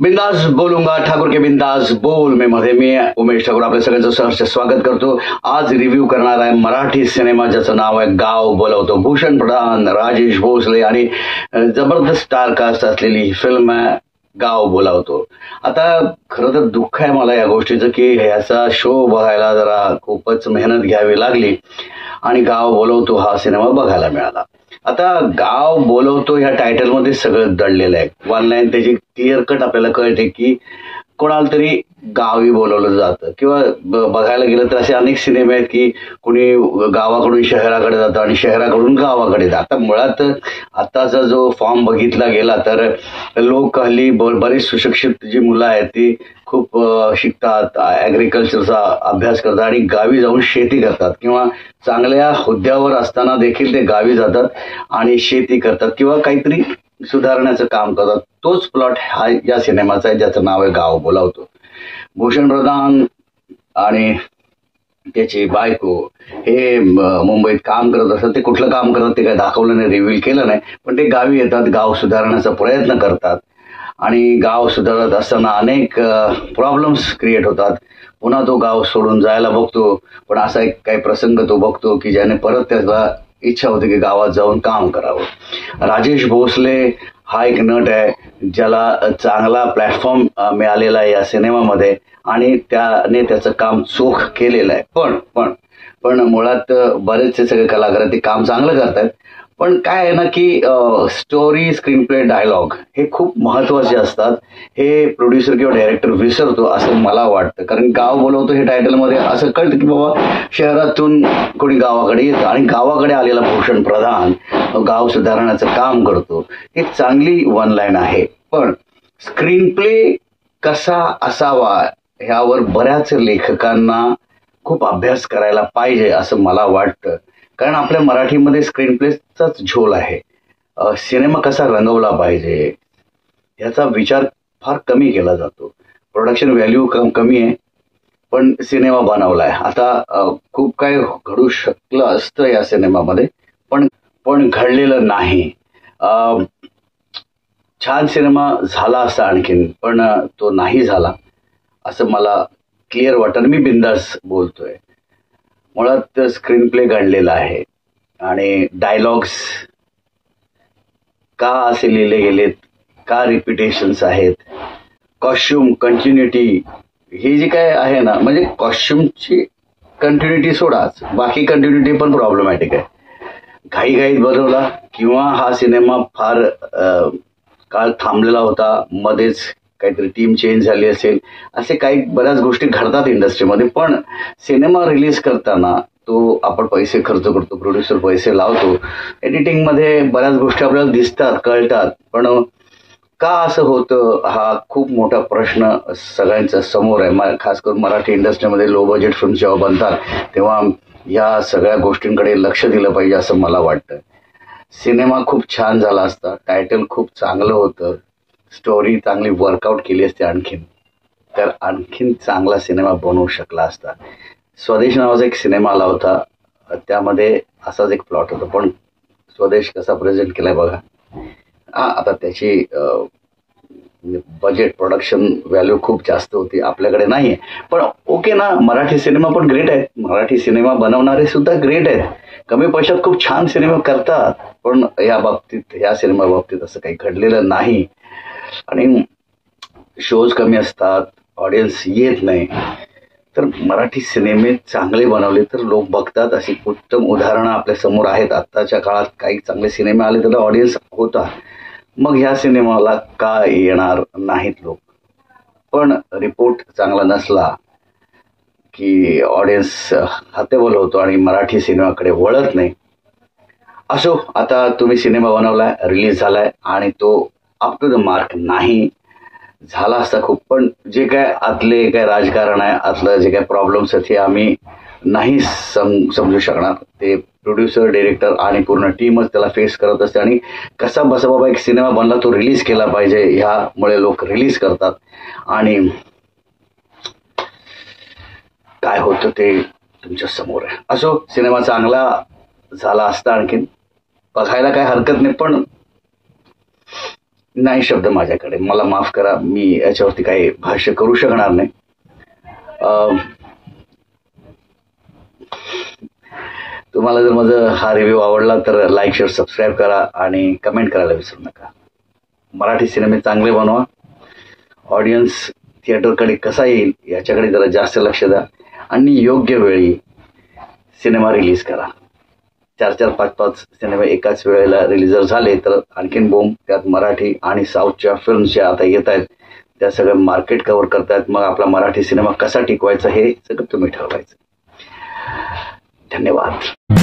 बिंदास बोलूंगा ठाकूर के बिंदास बोल में मध्ये मी उमेश ठाकूर आपल्या सगळ्यांचं सहर्ष स्वागत करतो। आज रिव्ह्यू करणार आहे मराठी सिनेमा ज्याचं नाव आहे गाव बोलवतो। भूषण प्रधान, राजेश भोसले आणि जबरदस्त स्टार कास्ट असलेली ही फिल्म आहे गाव बोलावतो। आता खरं तर दुःख आहे मला या गोष्टीचं की ह्याचा शो बघायला जरा खूपच मेहनत घ्यावी लागली आणि गाव बोलवतो हा सिनेमा बघायला मिळाला। आता गाव बोलवतो ह्या टायटलमध्ये सगळं दडलेलं आहे। वन लाईन त्याची क्लिअर कट आपल्याला कळते की कोणाला तरी गावी बोलवलं जातं किंवा बघायला गेलं तर असे अनेक सिनेमे आहेत की कोणी गावाकडून शहराकडे जातं आणि शहराकडून गावाकडे जातं। आता मुळात आताचा जो फॉर्म बघितला गेला तर लोक हल्ली बरीच सुशिक्षित जी मुलं आहेत ती खूप शिकतात, ॲग्रिकल्चरचा अभ्यास करतात आणि गावी जाऊन शेती करतात किंवा चांगल्या हुद्द्यावर असताना देखील ते गावी जातात आणि शेती करतात किंवा काहीतरी सुधारण्याचं काम करतात। तोच प्लॉट हा या सिनेमाचा आहे ज्याचं नाव आहे गाव बोलावतो। भूषण प्रधान आणि त्याची बायको हे मुंबईत काम करत असतात। ते कुठलं काम करतात ते काय दाखवलं नाही, रिव्हील केलं नाही, पण ते गावी येतात, गाव सुधारण्याचा प्रयत्न करतात आणि गाव सुधारत असताना अनेक प्रॉब्लेम्स क्रिएट होतात। पुन्हा तो गाव सोडून जायला बघतो, पण असा एक काही प्रसंग तो बघतो की ज्याने परत त्याचा इच्छा होती की गावात जाऊन काम करावं। राजेश भोसले हा एक नट आहे ज्याला चांगला प्लॅटफॉर्म मिळालेला आहे या सिनेमामध्ये आणि त्याने त्याचं काम चोख केलेलं आहे। पण मुळात बरेचसे सगळे कलाकार ते काम चांगलं करतात, पण काय आहे ना की स्टोरी, स्क्रीन प्ले, डायलॉग हे खूप महत्वाचे असतात। हे प्रोड्युसर किंवा डायरेक्टर विसरतो असं मला वाटतं, कारण गाव बोलवतो हे टायटलमध्ये असं कळतं की बाबा शहरातून कोणी गावाकडे येतं आणि गावाकडे आलेला भूषण प्रधान गाव सुधारण्याचं काम करतो। एक चांगली वन लाईन आहे, पण स्क्रीन प्ले कसा असावा ह्यावर बऱ्याच लेखकांना खूप अभ्यास करायला पाहिजे असं मला वाटतं, कारण आपल्या मराठीमध्ये स्क्रीन प्लेचाच झोल आहे। सिनेमा कसा रंगवला पाहिजे याचा विचार फार कमी केला जातो। प्रोडक्शन व्हॅल्यू कमी आहे पण सिनेमा बनवलाय। आता खूप काय घडू शकलं असतं या सिनेमामध्ये, पण घडलेलं नाही। छान सिनेमा झाला असता आणखीन, पण तो नाही झाला असं मला क्लिअर वाटतं। मी बिंदास बोलतोय। मुळात स्क्रीन प्ले घडलेला आहे आणि डायलॉग्स का असे लिहिले गेलेत, का रिपिटेशन्स आहेत, कॉस्ट्युम कंटिन्युटी ही जी काय आहे ना, म्हणजे कॉस्ट्युमची कंटिन्युटी सोडाच, बाकी कंटिन्युटी पण प्रॉब्लेमॅटिक आहे। घाईघाईत बनवला किंवा हा सिनेमा फार काळ थांबलेला होता, मध्येच काहीतरी टीम चेंज झाली असेल, असे काही बऱ्याच गोष्टी घडतात इंडस्ट्रीमध्ये। पण सिनेमा रिलीज करताना तो आपण पैसे खर्च करतो, प्रोड्युसर पैसे लावतो, एडिटिंगमध्ये बऱ्याच गोष्टी आपल्याला दिसतात, कळतात, पण का असं होतं हा खूप मोठा प्रश्न सगळ्यांच्या समोर आहे। खास करून मराठी इंडस्ट्रीमध्ये लो बजेट फिल्म जेव्हा बनतात तेव्हा या सगळ्या गोष्टींकडे लक्ष दिलं पाहिजे असं मला वाटतं। सिनेमा खूप छान झाला असता, टायटल खूप चांगलं होतं, स्टोरी चांगली वर्कआउट केली असते तर आणखीन चांगला सिनेमा बनवू शकला असता। स्वदेश नावाचा एक सिनेमा आला होता, त्यामध्ये असाच एक प्लॉट होता, पण स्वदेश कसा प्रेझेंट केलाय बघा। आता त्याची बजेट, प्रोडक्शन व्हॅल्यू खूप जास्त होती, आपल्याकडे नाहीये, पण ओके ना, मराठी सिनेमा पण ग्रेट आहेत, मराठी सिनेमा बनवणारे सुद्धा ग्रेट आहेत, कमी पैशात खूप छान सिनेमा करतात, पण या सिनेमा बाबतीत असं काही घडलेलं नाही आणि शोज कमी असतात, ऑडियन्स येत नाही। तर मराठी सिनेमे चांगले बनवले तर लोक बघतात, अशी उत्तम उदाहरणं आपल्या समोर आहेत। आत्ताच्या काळात काही चांगले सिनेमे आले तर ऑडियन्स होता, मग ह्या सिनेमाला का येणार नाहीत लोक? पण रिपोर्ट चांगला नसला की ऑडियन्स हतबल होतो आणि मराठी सिनेमाकडे वळत नाही। असो, आता तुम्ही सिनेमा बनवलाय, रिलीज झालाय आणि तो अप टू द मार्क नाही झाला असता खूप, पण जे काय आतले काय राजकारण आहे, आतलं जे काय प्रॉब्लेम्स आहेत हे आम्ही नाही समजू शकणार। ते प्रोड्युसर, डायरेक्टर आणि पूर्ण टीमच त्याला फेस करत असते आणि कसा बसा बाबा एक सिनेमा बनला तो रिलीज केला पाहिजे ह्यामुळे लोक रिलीज करतात आणि काय होतं ते तुमच्या समोर आहे। असो, सिनेमा चांगला झाला असता आणखीन, बघायला काय हरकत नाही, पण नाही शब्द माझ्याकडे, मला माफ करा, मी याच्यावरती काही भाष्य करू शकणार नाही. तुम्हाला जर माझा हा रिव्ह्यू आवडला तर लाईक शेअर सबस्क्राईब करा आणि कमेंट करायला विसरू नका. मराठी सिनेमे चांगले बनवा, ऑडियन्स थिएटरकडे कसा येईल याच्याकडे जरा जास्त लक्ष द्या आणि योग्य वेळी सिनेमा रिलीज करा. 4-4, 5-5 सिनेमे एकाच वेळेला रिलीज जर झाले तर आणखीन बोम. त्यात मराठी आणि साऊथच्या फिल्म्स ज्या आता येत आहेत त्या सगळं मार्केट कव्हर करतायत. मग आपला मराठी सिनेमा कसा टिकवायचा हे सगळं तुम्ही ठरवायचं. धन्यवाद.